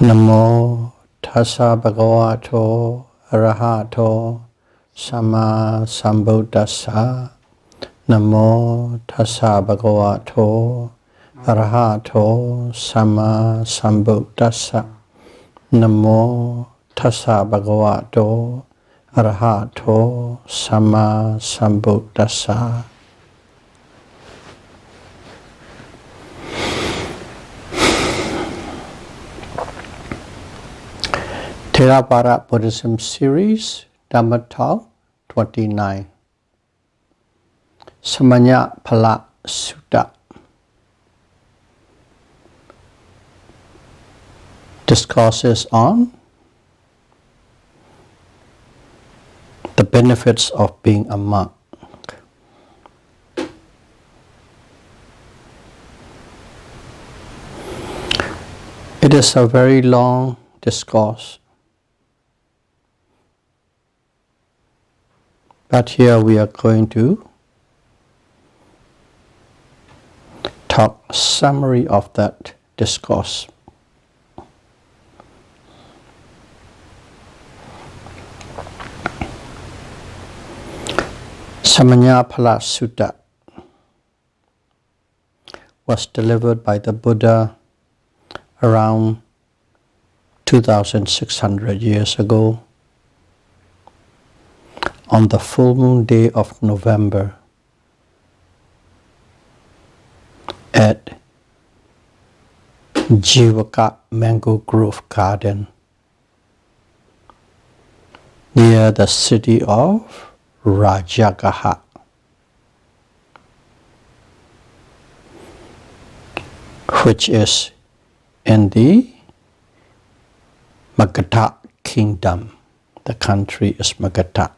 Namo tassa bhagavato arahato samma sambuddhassa. Namo tassa bhagavato arahato samma sambuddhassa. Namo tassa bhagavato arahato samma sambuddhassa. Theravada Buddhism Series, Dhamma Talk 29. Samannaphala Sutta discourses on the benefits of being a monk. It is a very long discourse, but here we are going to talk summary of that discourse. Samannaphala Sutta was delivered by the Buddha around 2,600 years ago on the full moon day of November at Jivaka Mango Grove Garden near the city of Rajagaha, which is in the Magadha kingdom. The country is Magadha.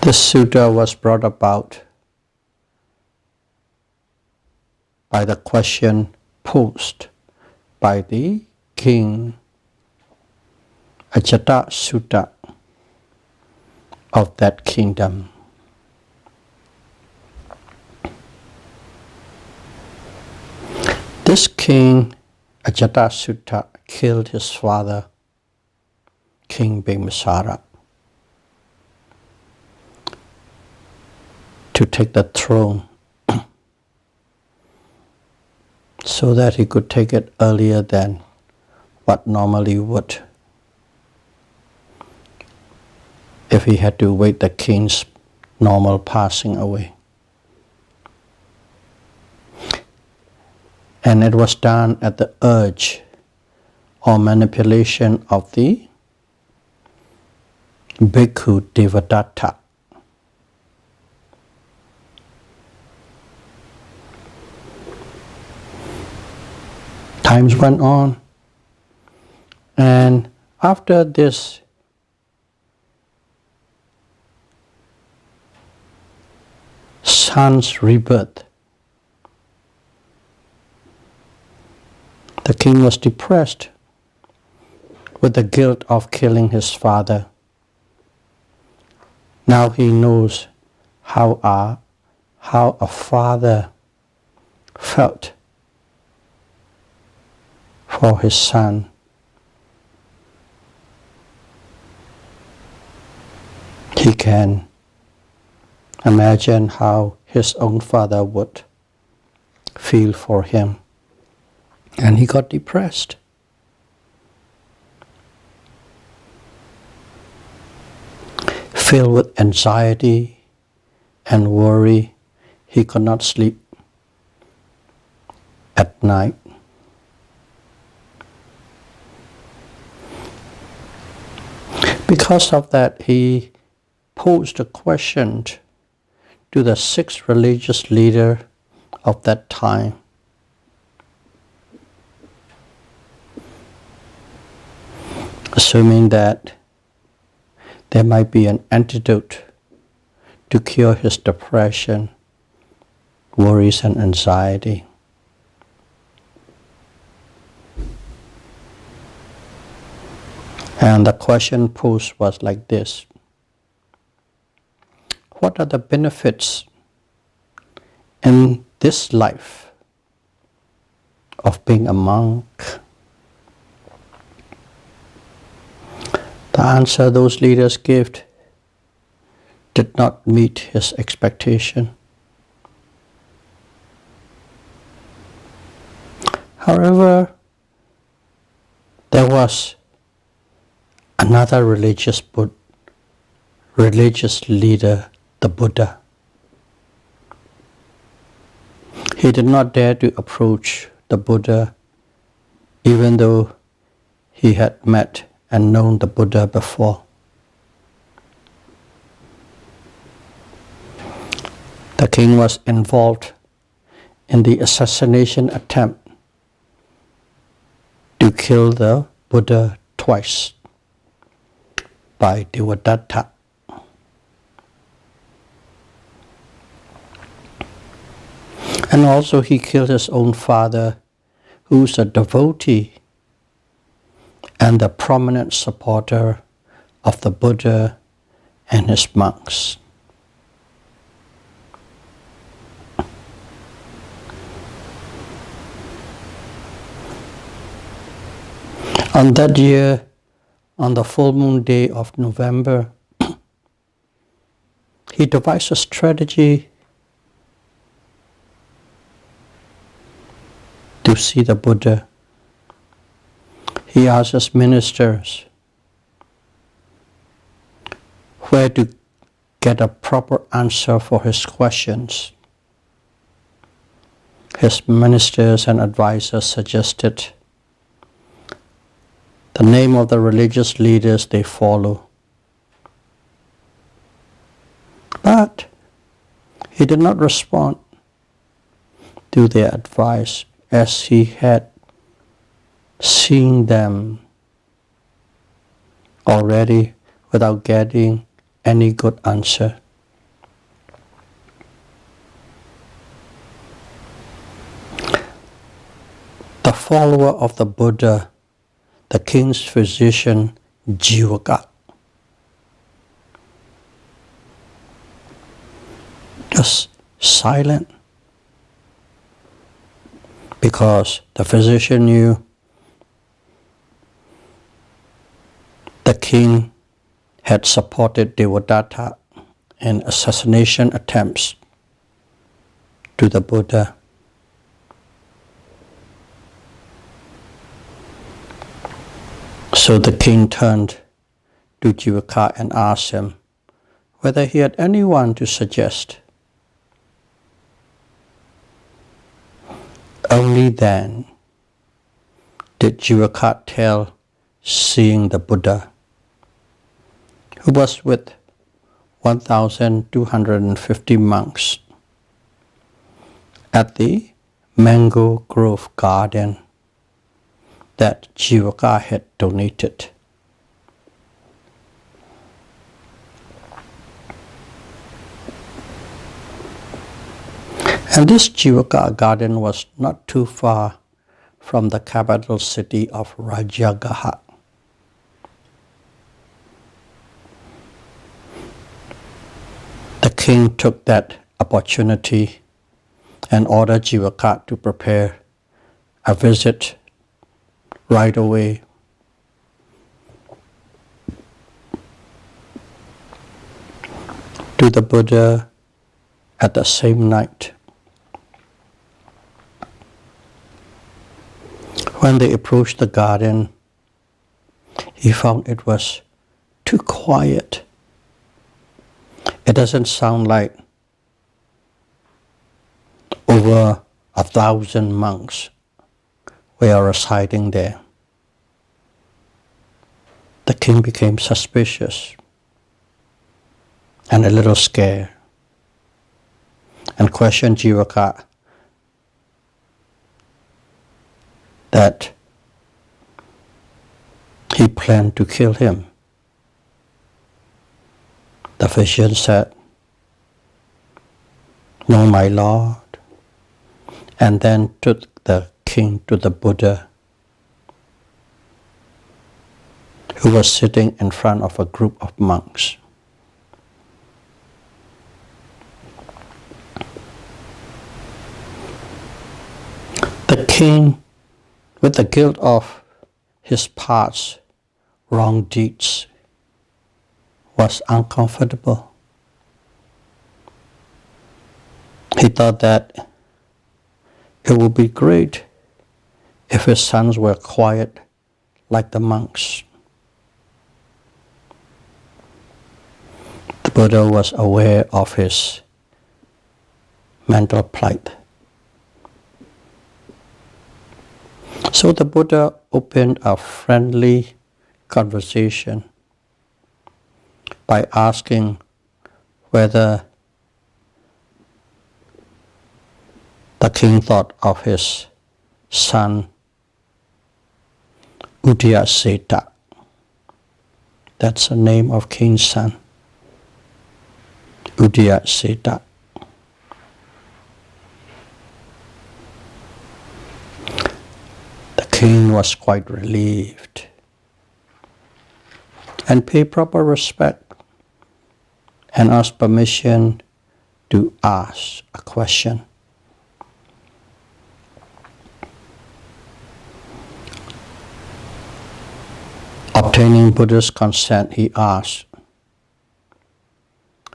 This sutta was brought about by the question posed by the king Ajata Sutta of that kingdom. This king Ajata Sutta killed his father, King Bimbisara, to take the throne so that he could take it earlier than what normally would if he had to wait the king's normal passing away. And it was done at the urge or manipulation of the Bhikkhu Devadatta. Times went on, and after this son's rebirth, the king was depressed with the guilt of killing his father. Now he knows how a father felt for his son. He can imagine how his own father would feel for him. And he got depressed. Filled with anxiety and worry, he could not sleep at night. Because of that, he posed a question to the 6 religious leaders of that time. Assuming that there might be an antidote to cure his depression, worries, and anxiety. And the question posed was like this: what are the benefits in this life of being a monk, the answer those leaders gave did not meet his expectation. However, there was another religious leader, the Buddha. He did not dare to approach the Buddha, even though he had met and known the Buddha before. The king was involved in the assassination attempt to kill the Buddha twice by Devadatta. And also he killed his own father, who's a devotee and a prominent supporter of the Buddha and his monks. On that year, on the full moon day of November, he devised a strategy to see the Buddha. He asked his ministers where to get a proper answer for his questions. His ministers and advisors suggested the name of the religious leaders they follow. But he did not respond to their advice, as he had seen them already without getting any good answer. The follower of the Buddha, the king's physician, Jivaka, just silent, because the physician knew the king had supported Devadatta in assassination attempts to the Buddha. So the king turned to Jivaka and asked him whether he had anyone to suggest. Only then did Jivaka tell seeing the Buddha, who was with 1,250 monks at the Mango Grove garden that Jivaka had donated. And this Jivaka garden was not too far from the capital city of Rajagaha. The king took that opportunity and ordered Jivaka to prepare a visit right away. To the Buddha at the same night. When they approached the garden, he found it was too quiet. It doesn't sound like over 1,000 monks were residing there. The king became suspicious and a little scared and questioned Jivaka that he planned to kill him. The physician said, "No, my lord," and then took the king to the Buddha, who was sitting in front of a group of monks. king, with the guilt of his past wrong deeds, was uncomfortable. He thought that it would be great if his sons were quiet like the monks. The Buddha was aware of his mental plight. So the Buddha opened a friendly conversation by asking whether the king thought of his son Udayaseta. That's the name of king's son, Udayaseta. The king was quite relieved and paid proper respect and asked permission to ask a question. Obtaining Buddha's consent, he asked,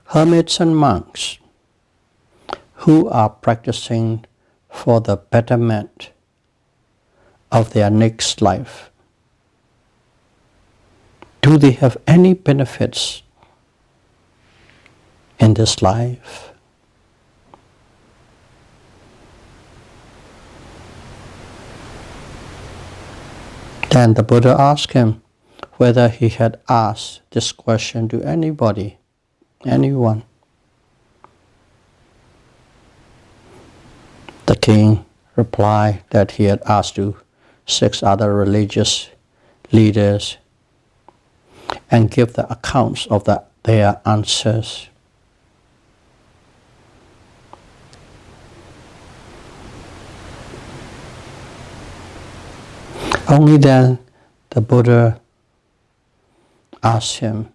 hermits and monks who are practicing for the betterment of their next life, do they have any benefits in this life? Then the Buddha asked him whether he had asked this question to anybody, anyone. The king replied that he had asked to 6 other religious leaders and give the accounts of their answers. Only then the Buddha asked him,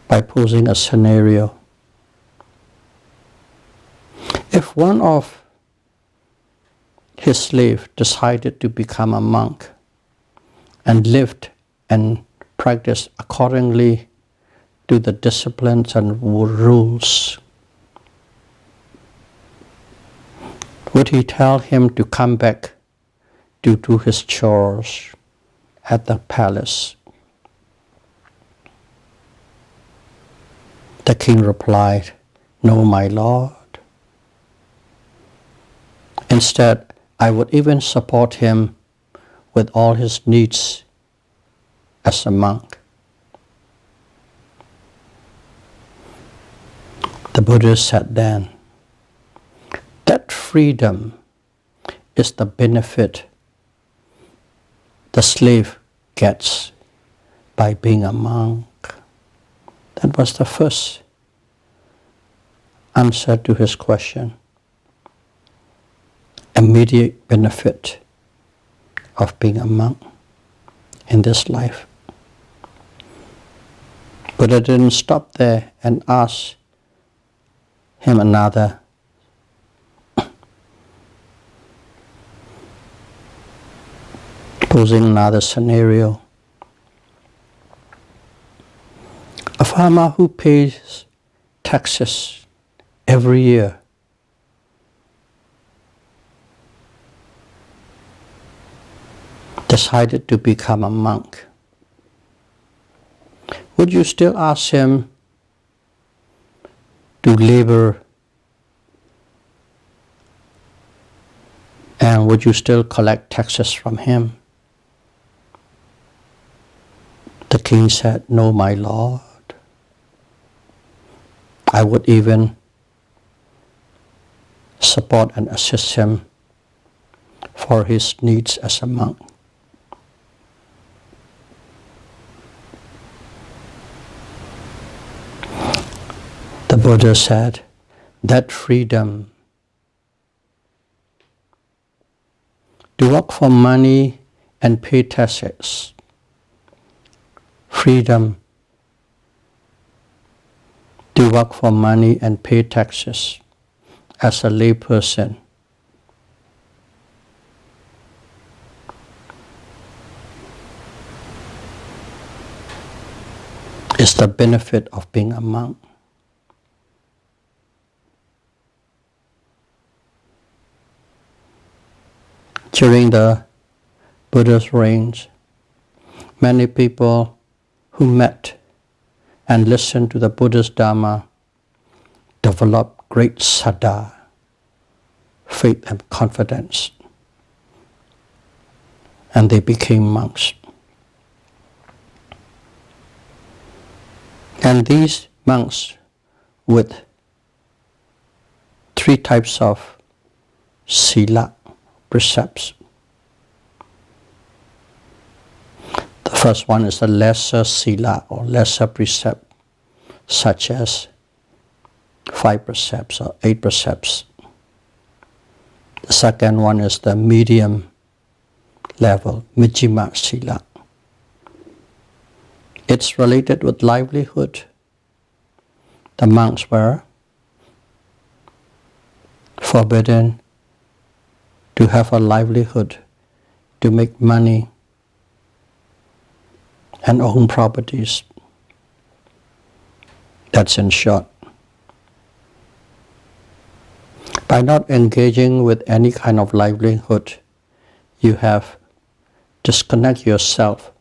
by posing a scenario, if one of his slaves decided to become a monk and lived and practiced accordingly to the disciplines and rules, would he tell him to come back to do his chores at the palace? The king replied, no, my lord. Instead, I would even support him with all his needs as a monk. The Buddha said then, that freedom is the benefit the slave gets by being a monk. That was the first answer to his question. Immediate benefit of being a monk in this life. Buddha didn't stop there and asked him another. Posing another scenario. A farmer who pays taxes every year decided to become a monk. Would you still ask him to labor, and would you still collect taxes from him? The king said, no, my lord. I would even support and assist him for his needs as a monk. The Buddha said, that freedom to work for money and pay taxes, freedom to to work for money and pay taxes as a lay person. It's the benefit of being a monk. During the Buddha's reign, many people who met and listened to the Buddha's Dharma developed great saddha, faith and confidence, and they became monks. And these monks with 3 types of sila, precepts. The first one is the lesser sila or lesser precept, such as 5 precepts or 8 precepts. The second one is the medium level, Mijjhima sila. It's related with livelihood. The monks were forbidden to have a livelihood, to make money and own properties. That's in short. By not engaging with any kind of livelihood, you have disconnect yourself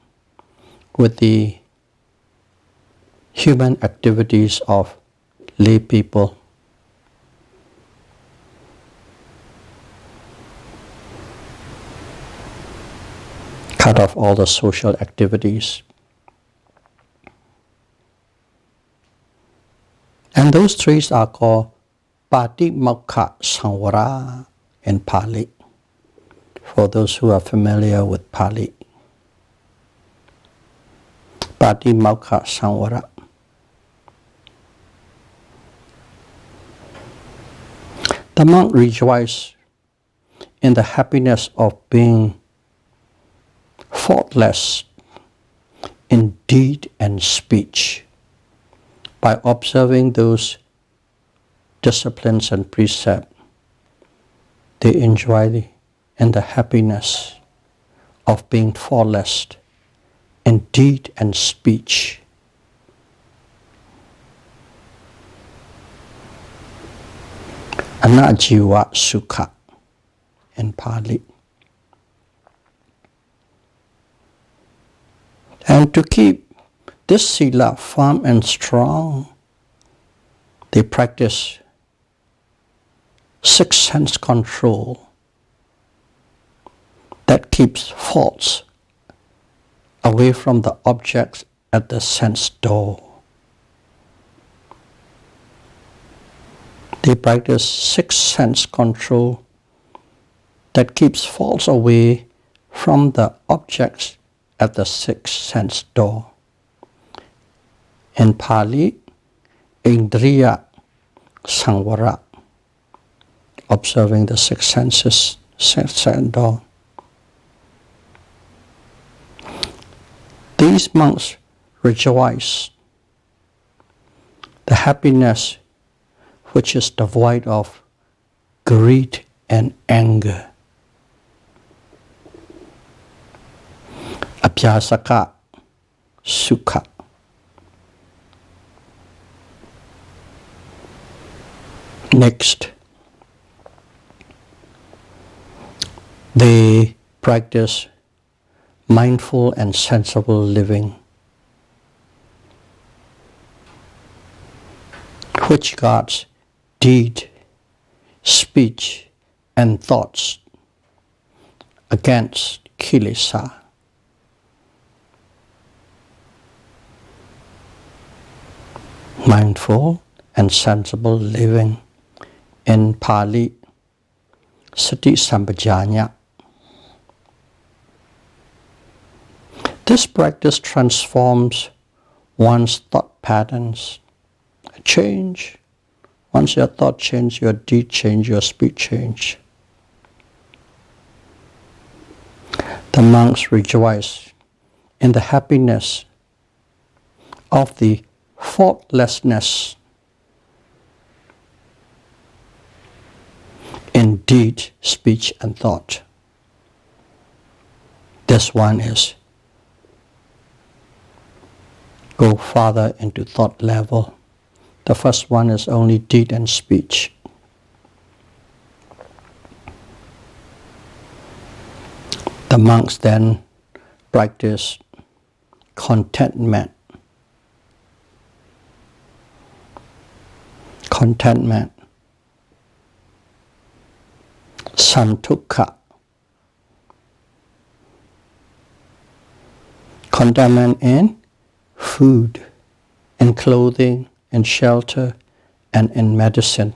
with the human activities of lay people. Cut off all the social activities. And those 3 are called Patimokkha Samvara in Pali, for those who are familiar with Pali. Patimokkha Samvara. The monk rejoices in the happiness of being faultless in deed and speech by observing those disciplines and precepts. They enjoy in the happiness of being faultless in deed and speech. Anajiva Sukha in Pali. And to keep this sila firm and strong, they practice 6 sense control that keeps faults away from the objects at the sense door. They practice 6 sense control that keeps faults away from the objects at the 6th sense door. In Pali, Indriya Samvara, observing the 6 senses, 6th sense door. These monks rejoice the happiness which is devoid of greed and anger. Abhyasaka Sukha. Next, they practice mindful and sensible living, which guards deed, speech, and thoughts against kilesa. Mindful and sensible living. In Pali, Sati Sampajanya. This practice transforms one's thought patterns. Change. Once your thought change, your deed change, your speech change. The monks rejoice in the happiness of the faultlessness deed, speech, and thought. This one is go farther into thought level. The first one is only deed and speech. The monks then practice contentment. Contentment. Santukha. Contentment in food, in clothing, in shelter, and in medicine.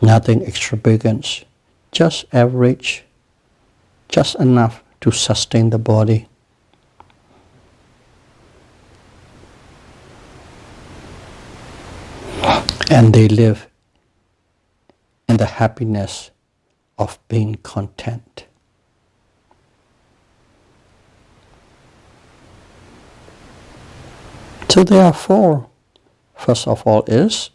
Nothing extravagant, just average, just enough to sustain the body. And they live in the happiness of being content. So there are four. First of all is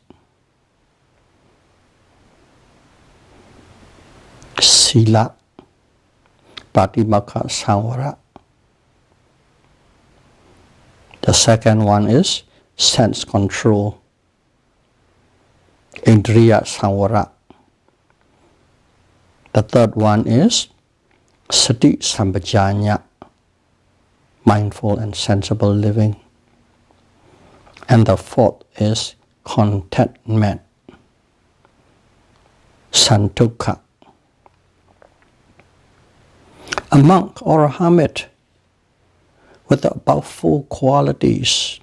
Sila, Patimokkha Samvara. The second one is sense control, Indriya Samvara. The third one is Sati Sampajanya, mindful and sensible living. And the fourth is contentment, Santukha. A monk or a hermit with about four qualities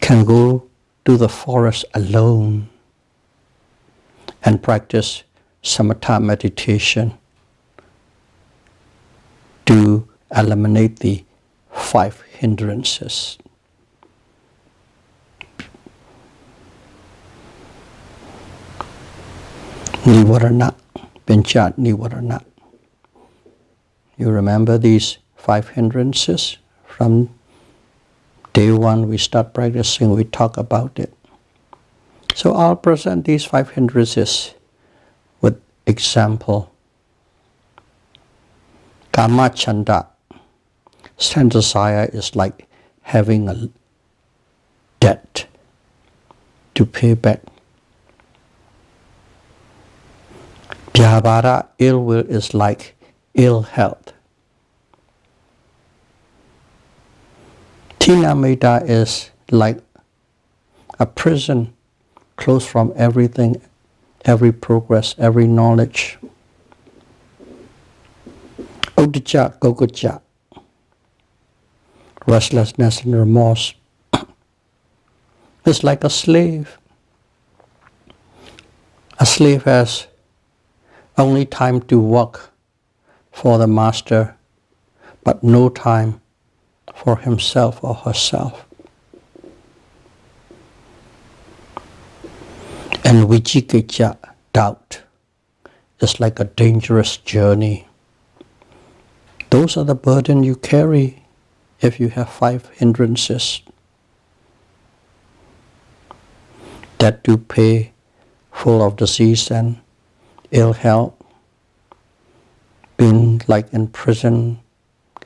can go to the forest alone and practice samatha meditation to eliminate the 5 hindrances. Nivarana, Panchat Nivarana. You remember these 5 hindrances? From day one we start practicing, we talk about it. So I'll present these 5 hindrances with example. Kama Chanda, sense desire is like having a debt to pay back. Vyavara, ill will, is like ill health. Tinamita is like a prison closed from everything, every progress, every knowledge. Uddhacca, Gogacha, restlessness and remorse is like a slave. A slave has only time to work for the master, but no time for himself or herself. And Vicikicca, doubt, is like a dangerous journey. Those are the burden you carry if you have 5 hindrances. Debt to pay, full of disease and ill health, being like in prison,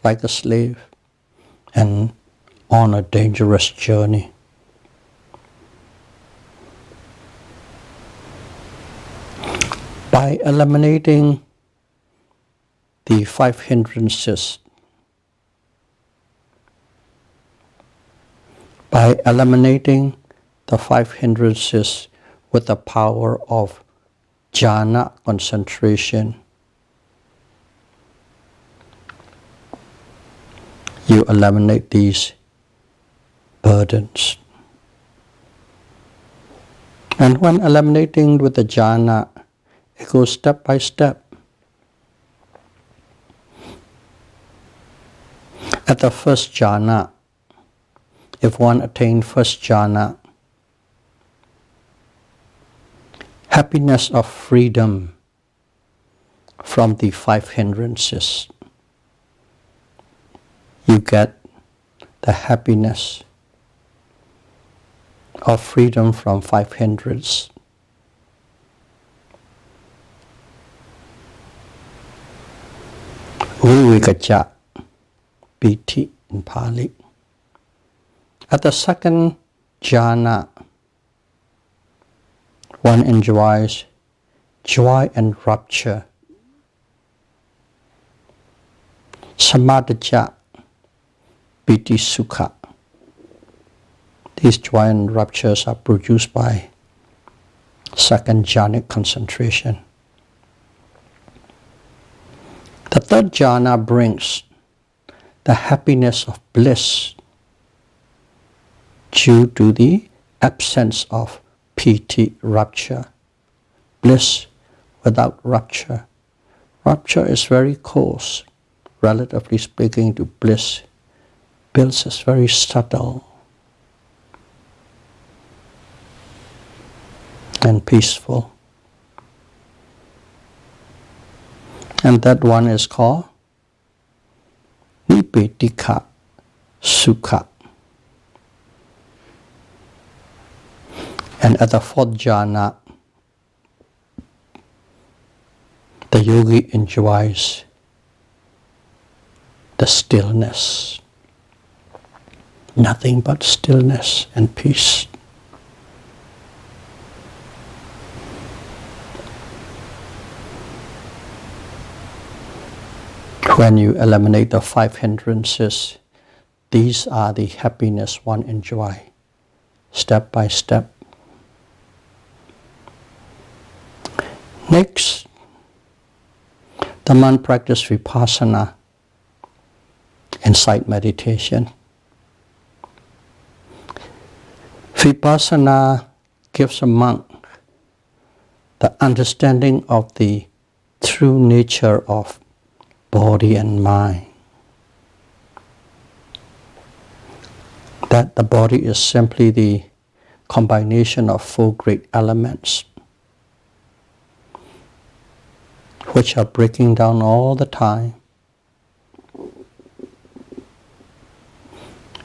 like a slave, and on a dangerous journey. By eliminating the 5 hindrances, by eliminating the 5 hindrances with the power of jhana, concentration, you eliminate these burdens. And when eliminating with the jhana, it goes step by step. At the first jhana, if one attained first jhana, happiness of freedom from the 5 hindrances. You get the happiness of freedom from 5 hindrances. Vikacha, piti in Pali. At the second jhana, one enjoys joy and rapture. Samadhaja, piti sukha. These joy and raptures are produced by second jhanic concentration. The third jhana brings the happiness of bliss due to the absence of piti, rapture. Bliss without rapture. Rapture is very coarse, relatively speaking to bliss. Bliss is very subtle and peaceful. And that one is called Nibbedika Sukha. And at the fourth jhana, the yogi enjoys the stillness. Nothing but stillness and peace. When you eliminate the 5 hindrances, these are the happiness one enjoys, step by step. Next, the man practices vipassana, insight meditation. Vipassana gives a monk the understanding of the true nature of body and mind. That the body is simply the combination of 4 great elements which are breaking down all the time.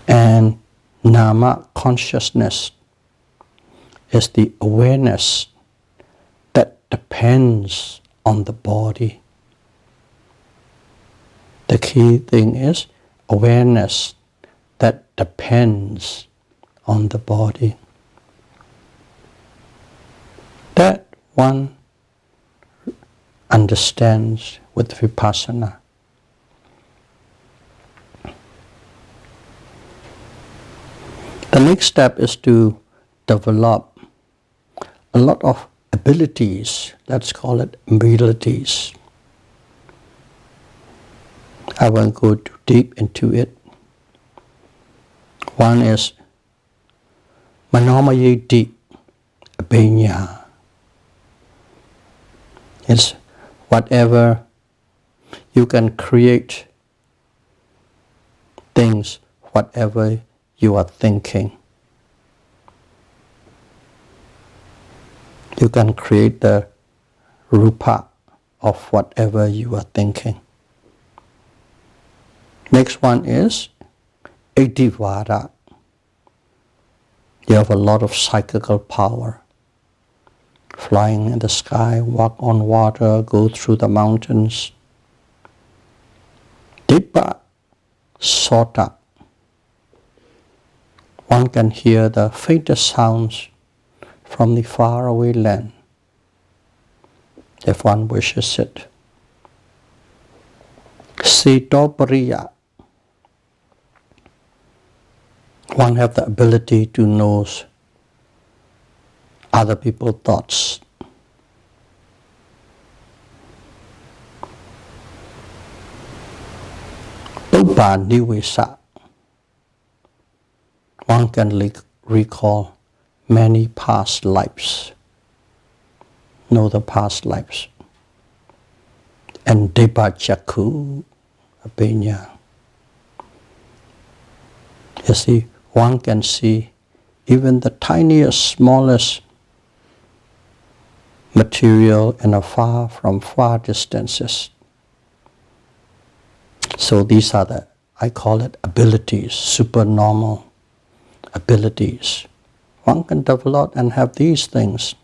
And nama consciousness is the awareness that depends on the body. The key thing is awareness that depends on the body. That one understands with vipassana. The next step is to develop a lot of abilities, let's call it abilities. I won't go too deep into it. One is manomayeti abhinya. It's whatever you can create things, whatever you are thinking. You can create the rupa of whatever you are thinking. Next one is Theravada. You have a lot of psychical power. Flying in the sky, walk on water, go through the mountains. Dibba Sota. One can hear the faintest sounds from the faraway land, if one wishes it. Sitopariya. One have the ability to know other people's thoughts. Nivesa. One can recall many past lives, know the past lives. And Debachaku Abhinya. You see, one can see even the tiniest, smallest material in a far distances. So these are the, I call it abilities, supernormal abilities. One can develop and have these things.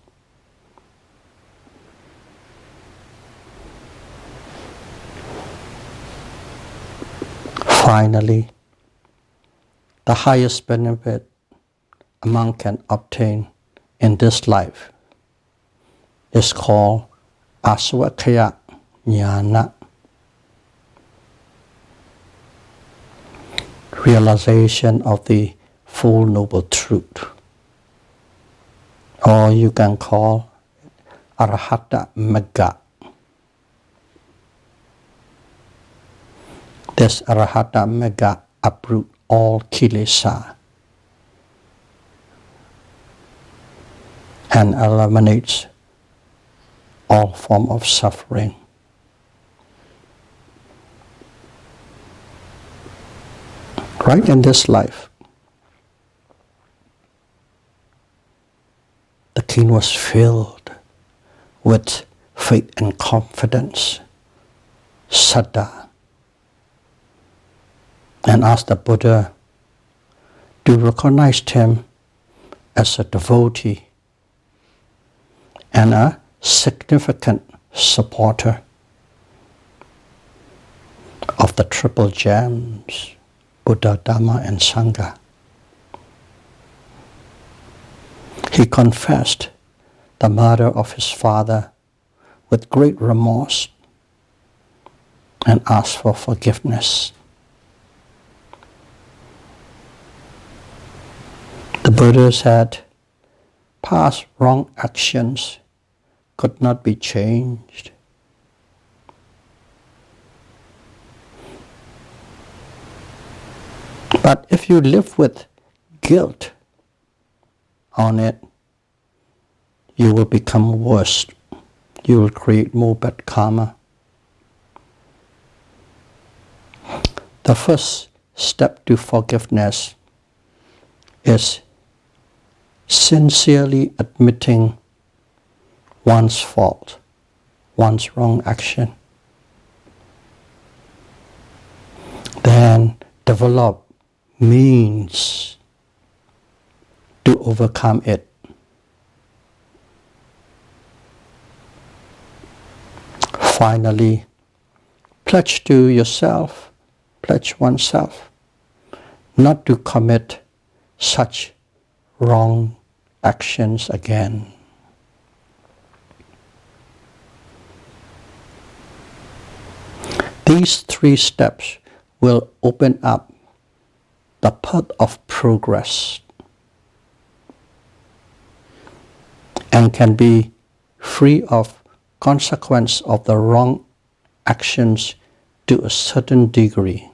Finally, the highest benefit a monk can obtain in this life is called Aswakaya Jnana, realization of the Full Noble Truth, or you can call Arahata Magga. This Arahata Magga uproot all kilesa and eliminates all form of suffering. Right in this life, the king was filled with faith and confidence, Saddha, and asked the Buddha to recognize him as a devotee and a significant supporter of the triple gems, Buddha, Dhamma, and Sangha. He confessed the murder of his father with great remorse and asked for forgiveness. The Buddha said, past wrong actions could not be changed. But if you live with guilt on it, you will become worse. You will create more bad karma. The first step to forgiveness is sincerely admitting one's fault, one's wrong action. Then develop means to overcome it. Finally, pledge to yourself, pledge oneself not to commit such wrong actions again. These 3 steps will open up the path of progress and can be free of consequence of the wrong actions to a certain degree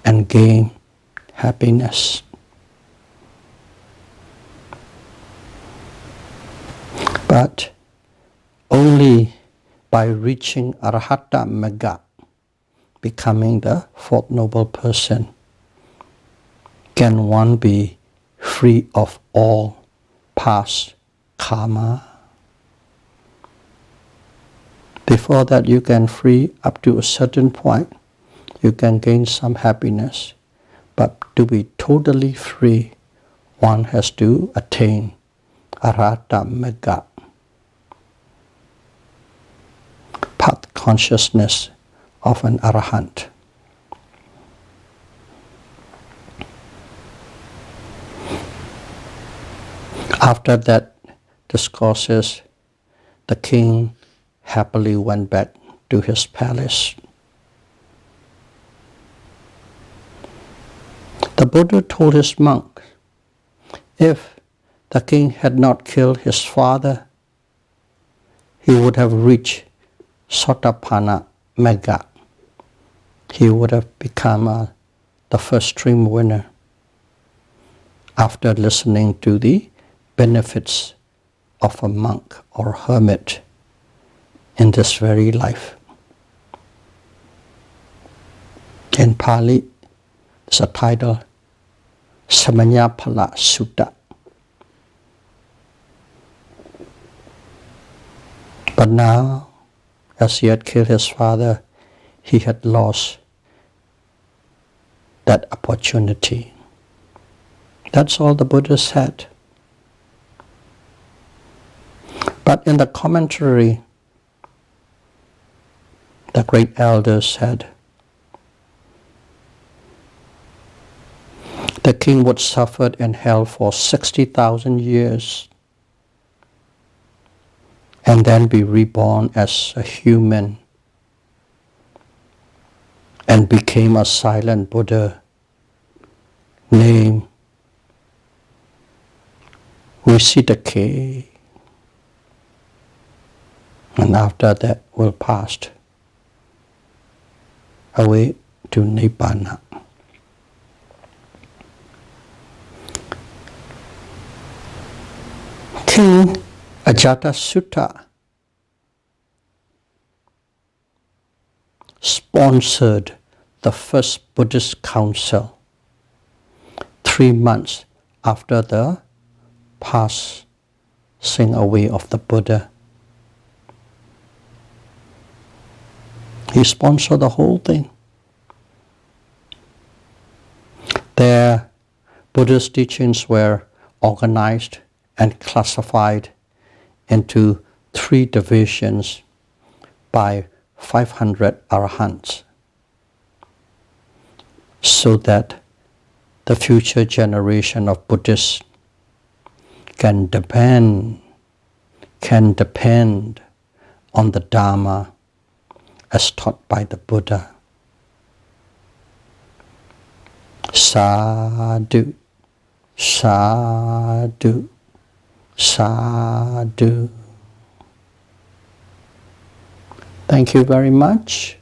and gain happiness. But only by reaching Arahata Magga, becoming the Fourth Noble Person, can one be free of all past karma. Before that, you can free up to a certain point. You can gain some happiness. But to be totally free, one has to attain Arahata Magga, path consciousness of an Arahant. After that discourses, the king happily went back to his palace. The Buddha told his monk, if the king had not killed his father, he would have reached Satipatthana Magga. He would have become the first stream winner after listening to the benefits of a monk or hermit in this very life. In Pali, there's a title, Samannaphala Sutta. But now, as he had killed his father, he had lost that opportunity. That's all the Buddha said. But in the commentary, the great elder said, The king would suffer in hell for 60,000 years and then be reborn as a human and became a silent Buddha named Visiddhake. And after that will pass away to Nibbana. King Ajatasutta sponsored the first Buddhist council 3 months after the passing away of the Buddha. He sponsored the whole thing. Their Buddhist teachings were organized and classified into 3 divisions by 500 arahants, so that the future generation of Buddhists can depend on the Dharma as taught by the Buddha. Sadhu, sadhu, sadhu. Thank you very much.